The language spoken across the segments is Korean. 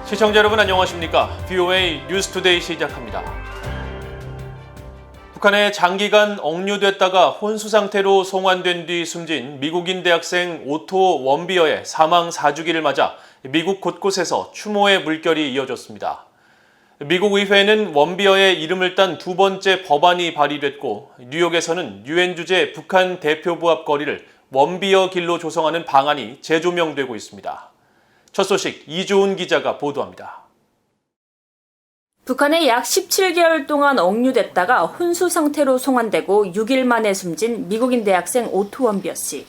시청자 여러분 안녕하십니까? VOA 뉴스투데이 시작합니다. 북한에 장기간 억류됐다가 혼수 상태로 송환된 뒤 숨진 미국인 대학생 오토 원비어의 사망 4주기를 맞아 미국 곳곳에서 추모의 물결이 이어졌습니다. 미국 의회에는 원비어의 이름을 딴 두 번째 법안이 발의됐고 뉴욕에서는 유엔 주재 북한 대표부 앞 거리를 원비어 길로 조성하는 방안이 재조명되고 있습니다. 첫 소식 이조은 기자가 보도합니다. 북한에 약 17개월 동안 억류됐다가 혼수 상태로 송환되고 6일 만에 숨진 미국인 대학생 오토 원비어 씨.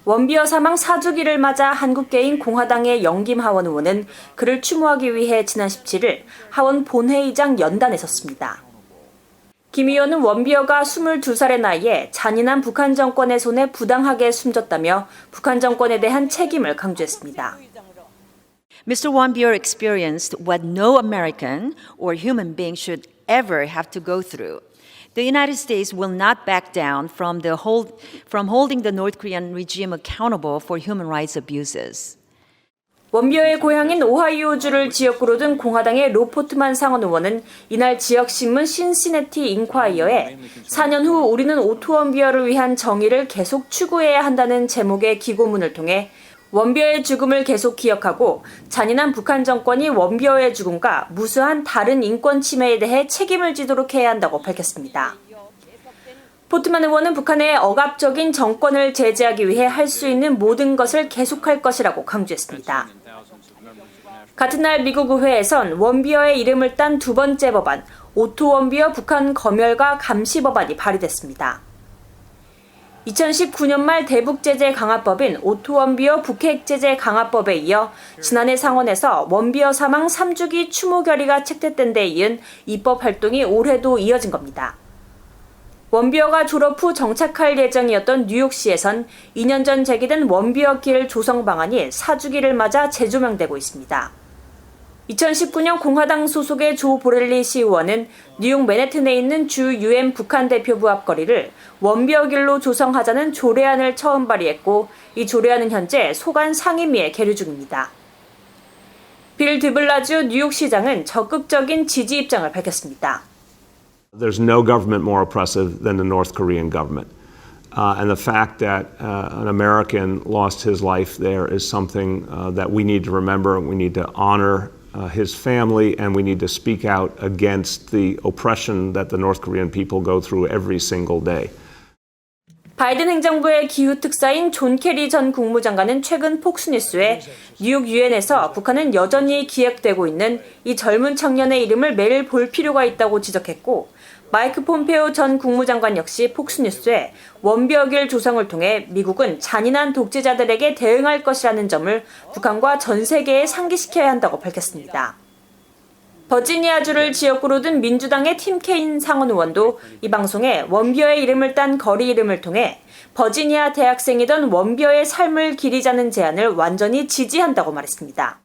원비어 사망 4주기를 맞아 한국계인 공화당의 영김 하원 의원은 그를 추모하기 위해 지난 17일 하원 본회의장 연단에 섰습니다. 김 의원은 원비어가 22살의 나이에 잔인한 북한 정권의 손에 부당하게 숨졌다며 북한 정권에 대한 책임을 강조했습니다. Mr. Wonbier experienced what no American or human being should ever have to go through. The United States will not back down from holding the North Korean regime accountable for human rights abuses. 원비어의 고향인 오하이오주를 지역구로 둔 공화당의 로포트만 상원 의원은 이날 지역신문 신시내티 인콰이어에 4년 후 우리는 오토 원비어를 위한 정의를 계속 추구해야 한다는 제목의 기고문을 통해 원비어의 죽음을 계속 기억하고 잔인한 북한 정권이 원비어의 죽음과 무수한 다른 인권 침해에 대해 책임을 지도록 해야 한다고 밝혔습니다. 포트만 의원은 북한의 억압적인 정권을 제재하기 위해 할 수 있는 모든 것을 계속할 것이라고 강조했습니다. 같은 날 미국 의회에선 원비어의 이름을 딴 두 번째 법안, 오토 원비어 북한 검열과 감시 법안이 발의됐습니다. 2019년 말 대북제재 강화법인 오토 원비어 북핵제재 강화법에 이어 지난해 상원에서 원비어 사망 3주기 추모 결의가 채택된 데 이은 입법 활동이 올해도 이어진 겁니다. 원비어가 졸업 후 정착할 예정이었던 뉴욕시에선 2년 전 제기된 원비어 길 조성 방안이 4주기를 맞아 재조명되고 있습니다. 2019년 공화당 소속의 조 보렐리 시의원은 뉴욕 맨해튼에 있는 주 유엔 북한 대표부 앞 거리를 원비어 길로 조성하자는 조례안을 처음 발의했고 이 조례안은 현재 소관 상임위에 계류 중입니다. 빌 드블라주 뉴욕시장은 적극적인 지지 입장을 밝혔습니다. There's no government more oppressive than the North Korean government. And the fact that an American lost his life there is something that we need to remember. We need to honor his family, and we need to speak out against the oppression that the North Korean people go through every single day. 바이든 행정부의 기후 특사인 존 케리 전 국무장관은 최근 폭스뉴스에 뉴욕 유엔에서 북한은 여전히 기획되고 있는 이 젊은 청년의 이름을 매일 볼 필요가 있다고 지적했고 마이크 폼페오 전 국무장관 역시 폭스뉴스에 원비어길 조성을 통해 미국은 잔인한 독재자들에게 대응할 것이라는 점을 북한과 전 세계에 상기시켜야 한다고 밝혔습니다. 버지니아주를 지역구로 둔 민주당의 팀 케인 상원 의원도 이 방송에 원비어의 이름을 딴 거리 이름을 통해 버지니아 대학생이던 원비어의 삶을 기리자는 제안을 완전히 지지한다고 말했습니다.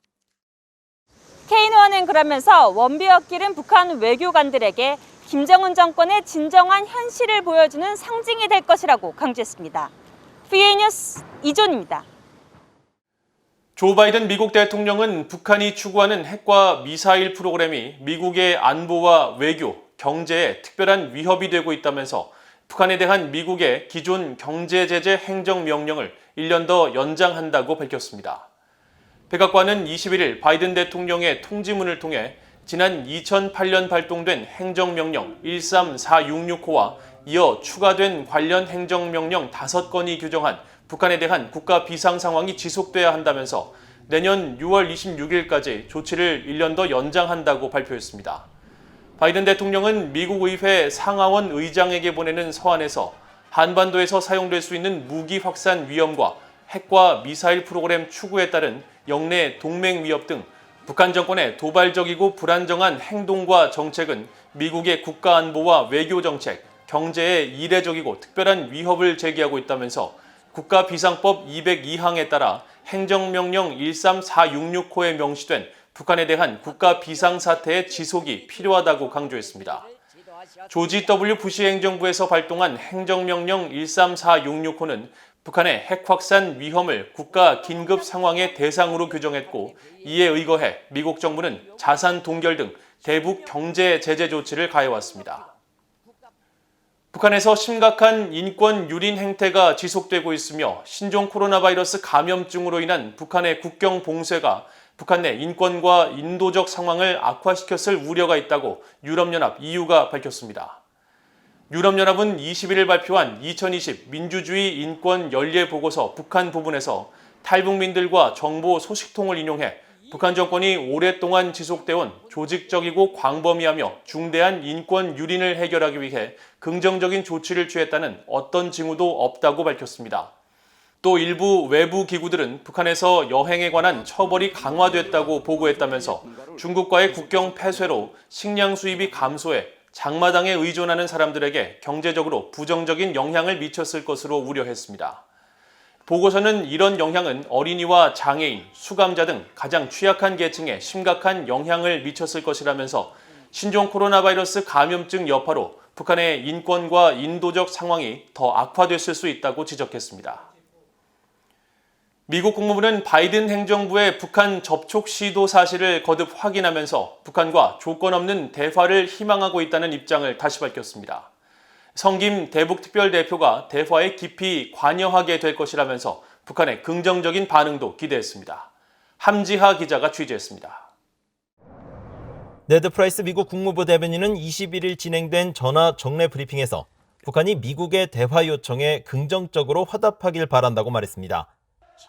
케인 의원은 그러면서 원비어 길은 북한 외교관들에게 김정은 정권의 진정한 현실을 보여주는 상징이 될 것이라고 강조했습니다. VOA 뉴스 이존입니다. 조 바이든 미국 대통령은 북한이 추구하는 핵과 미사일 프로그램이 미국의 안보와 외교, 경제에 특별한 위협이 되고 있다면서 북한에 대한 미국의 기존 경제제재 행정명령을 1년 더 연장한다고 밝혔습니다. 백악관은 21일 바이든 대통령의 통지문을 통해 지난 2008년 발동된 행정명령 134666호와 이어 추가된 관련 행정명령 5건이 규정한 북한에 대한 국가 비상 상황이 지속돼야 한다면서 내년 6월 26일까지 조치를 1년 더 연장한다고 발표했습니다. 바이든 대통령은 미국 의회 상하원 의장에게 보내는 서한에서 한반도에서 사용될 수 있는 무기 확산 위험과 핵과 미사일 프로그램 추구에 따른 영내 동맹 위협 등 북한 정권의 도발적이고 불안정한 행동과 정책은 미국의 국가 안보와 외교 정책, 경제에 이례적이고 특별한 위협을 제기하고 있다면서 국가비상법 202항에 따라 행정명령 134666호에 명시된 북한에 대한 국가비상사태의 지속이 필요하다고 강조했습니다. 조지 W. 부시 행정부에서 발동한 행정명령 134666호는 북한의 핵 확산 위험을 국가 긴급 상황의 대상으로 규정했고 이에 의거해 미국 정부는 자산 동결 등 대북 경제 제재 조치를 가해왔습니다. 북한에서 심각한 인권 유린 행태가 지속되고 있으며 신종 코로나 바이러스 감염증으로 인한 북한의 국경 봉쇄가 북한 내 인권과 인도적 상황을 악화시켰을 우려가 있다고 유럽연합 EU가 밝혔습니다. 유럽연합은 21일 발표한 2020 민주주의 인권 연례 보고서 북한 부분에서 탈북민들과 정보 소식통을 인용해 북한 정권이 오랫동안 지속돼온 조직적이고 광범위하며 중대한 인권 유린을 해결하기 위해 긍정적인 조치를 취했다는 어떤 징후도 없다고 밝혔습니다. 또 일부 외부 기구들은 북한에서 여행에 관한 처벌이 강화됐다고 보고했다면서 중국과의 국경 폐쇄로 식량 수입이 감소해 장마당에 의존하는 사람들에게 경제적으로 부정적인 영향을 미쳤을 것으로 우려했습니다. 보고서는 이런 영향은 어린이와 장애인, 수감자 등 가장 취약한 계층에 심각한 영향을 미쳤을 것이라면서 신종 코로나 바이러스 감염증 여파로 북한의 인권과 인도적 상황이 더 악화됐을 수 있다고 지적했습니다. 미국 국무부는 바이든 행정부의 북한 접촉 시도 사실을 거듭 확인하면서 북한과 조건 없는 대화를 희망하고 있다는 입장을 다시 밝혔습니다. 성김 대북특별대표가 대화에 깊이 관여하게 될 것이라면서 북한의 긍정적인 반응도 기대했습니다. 함지하 기자가 취재했습니다. 네드 프라이스 미국 국무부 대변인은 21일 진행된 전화 정례 브리핑에서 북한이 미국의 대화 요청에 긍정적으로 화답하길 바란다고 말했습니다.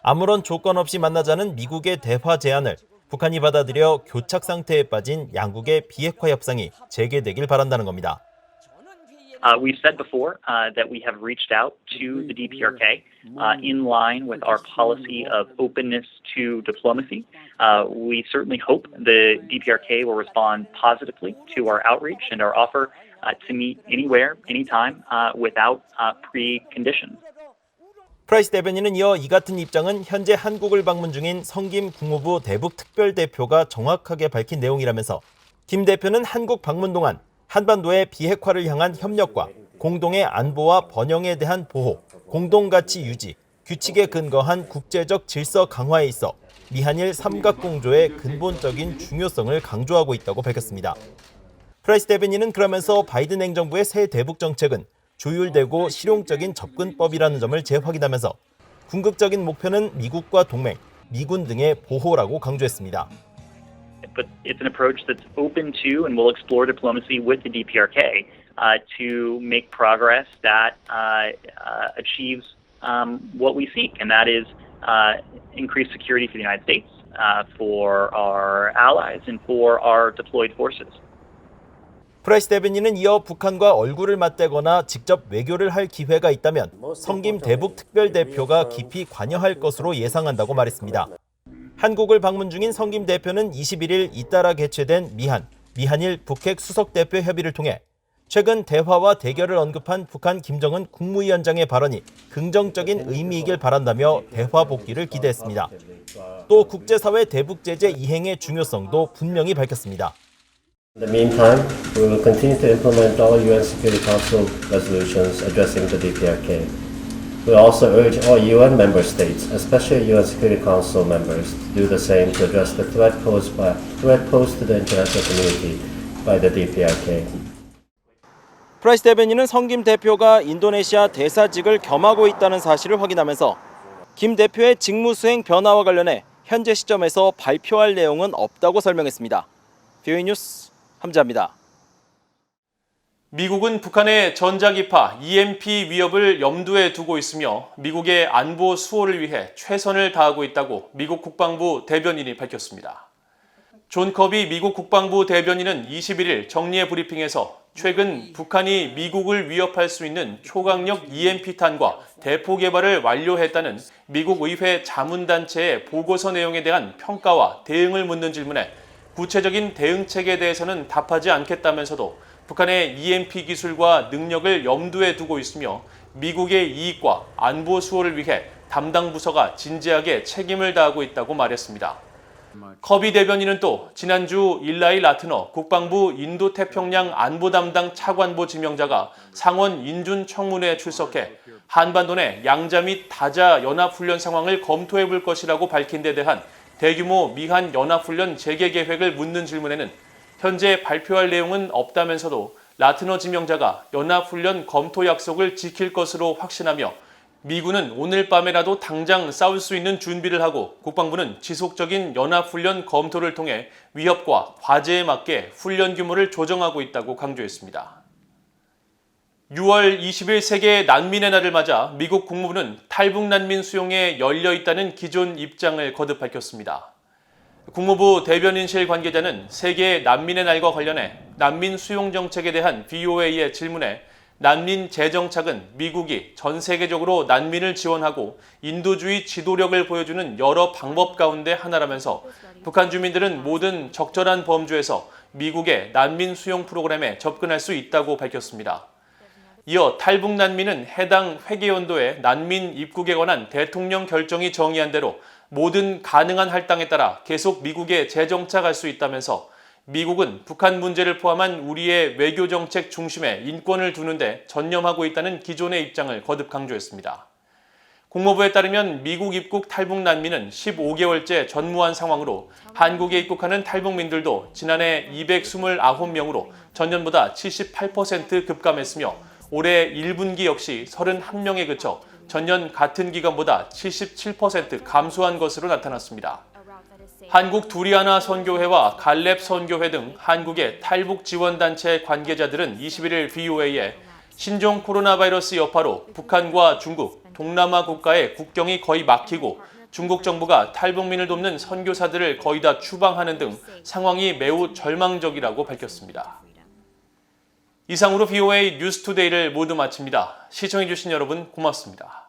아무런 조건 없이 만나자는 미국의 대화 제안을 북한이 받아들여 교착 상태에 빠진 양국의 비핵화 협상이 재개되길 바란다는 겁니다. We've said before that we have reached out to the DPRK in line with our policy of openness to diplomacy. We certainly hope the DPRK will respond positively to our outreach and our offer to meet anywhere, anytime, without preconditions. 프라이스 대변인은 이어 이 같은 입장은 현재 한국을 방문 중인 성김 국무부 대북특별대표가 정확하게 밝힌 내용이라면서 김 대표는 한국 방문 동안 한반도의 비핵화를 향한 협력과 공동의 안보와 번영에 대한 보호, 공동가치 유지, 규칙에 근거한 국제적 질서 강화에 있어 미한일 삼각공조의 근본적인 중요성을 강조하고 있다고 밝혔습니다. 프라이스 대변인은 그러면서 바이든 행정부의 새 대북 정책은 조율되고 실용적인 접근법이라는 점을 재확인하면서 궁극적인 목표는 미국과 동맹, 미군 등의 보호라고 강조했습니다. But it's an approach that's open to and will explore diplomacy with the DPRK to make progress that achieves what we seek, and that is increased security for the United States, for our allies, and for our deployed forces. 프라이스 대변인은 이어 북한과 얼굴을 맞대거나 직접 외교를 할 기회가 있다면 성김 대북특별대표가 깊이 관여할 것으로 예상한다고 말했습니다. 한국을 방문 중인 성김 대표는 21일 잇따라 개최된 미한일 북핵 수석대표 협의를 통해 최근 대화와 대결을 언급한 북한 김정은 국무위원장의 발언이 긍정적인 의미이길 바란다며 대화 복귀를 기대했습니다. 또 국제사회 대북제재 이행의 중요성도 분명히 밝혔습니다. In the meantime, we will continue to implement all UN Security Council resolutions addressing the DPRK. We also urge all UN member states, especially UN Security Council members, to do the same to address the threat posed to the international community by the DPRK. 프라이스 대변인은 성김 대표가 인도네시아 대사직을 겸하고 있다는 사실을 확인하면서 김 대표의 직무 수행 변화와 관련해 현재 시점에서 발표할 내용은 없다고 설명했습니다. VOA 뉴스 함지하입니다. 미국은 북한의 전자기파 EMP 위협을 염두에 두고 있으며 미국의 안보 수호를 위해 최선을 다하고 있다고 미국 국방부 대변인이 밝혔습니다. 존 커비 미국 국방부 대변인은 21일 정례 브리핑에서 최근 북한이 미국을 위협할 수 있는 초강력 EMP탄과 대포 개발을 완료했다는 미국 의회 자문단체의 보고서 내용에 대한 평가와 대응을 묻는 질문에 구체적인 대응책에 대해서는 답하지 않겠다면서도 북한의 EMP 기술과 능력을 염두에 두고 있으며 미국의 이익과 안보 수호를 위해 담당 부서가 진지하게 책임을 다하고 있다고 말했습니다. 커비 대변인은 또 지난주 일라이 라트너 국방부 인도태평양 안보 담당 차관보 지명자가 상원 인준 청문회에 출석해 한반도 내 양자 및 다자 연합훈련 상황을 검토해 볼 것이라고 밝힌 데 대한 대규모 미한 연합훈련 재개 계획을 묻는 질문에는 현재 발표할 내용은 없다면서도 라트너 지명자가 연합훈련 검토 약속을 지킬 것으로 확신하며 미군은 오늘 밤에라도 당장 싸울 수 있는 준비를 하고 국방부는 지속적인 연합훈련 검토를 통해 위협과 과제에 맞게 훈련 규모를 조정하고 있다고 강조했습니다. 6월 20일 세계 난민의 날을 맞아 미국 국무부는 탈북 난민 수용에 열려 있다는 기존 입장을 거듭 밝혔습니다. 국무부 대변인실 관계자는 세계 난민의 날과 관련해 난민 수용 정책에 대한 VOA의 질문에 난민 재정착은 미국이 전 세계적으로 난민을 지원하고 인도주의 지도력을 보여주는 여러 방법 가운데 하나라면서 북한 주민들은 모든 적절한 범주에서 미국의 난민 수용 프로그램에 접근할 수 있다고 밝혔습니다. 이어 탈북 난민은 해당 회계연도에 난민 입국에 관한 대통령 결정이 정의한 대로 모든 가능한 할당에 따라 계속 미국에 재정착할 수 있다면서 미국은 북한 문제를 포함한 우리의 외교정책 중심에 인권을 두는데 전념하고 있다는 기존의 입장을 거듭 강조했습니다. 국무부에 따르면 미국 입국 탈북 난민은 15개월째 전무한 상황으로 한국에 입국하는 탈북민들도 지난해 229명으로 전년보다 78% 급감했으며 올해 1분기 역시 31명에 그쳐 전년 같은 기간보다 77% 감소한 것으로 나타났습니다. 한국 두리아나 선교회와 갈렙 선교회 등 한국의 탈북 지원단체 관계자들은 21일 VOA에 신종 코로나 바이러스 여파로 북한과 중국, 동남아 국가의 국경이 거의 막히고 중국 정부가 탈북민을 돕는 선교사들을 거의 다 추방하는 등 상황이 매우 절망적이라고 밝혔습니다. 이상으로 VOA 뉴스투데이를 모두 마칩니다. 시청해주신 여러분 고맙습니다.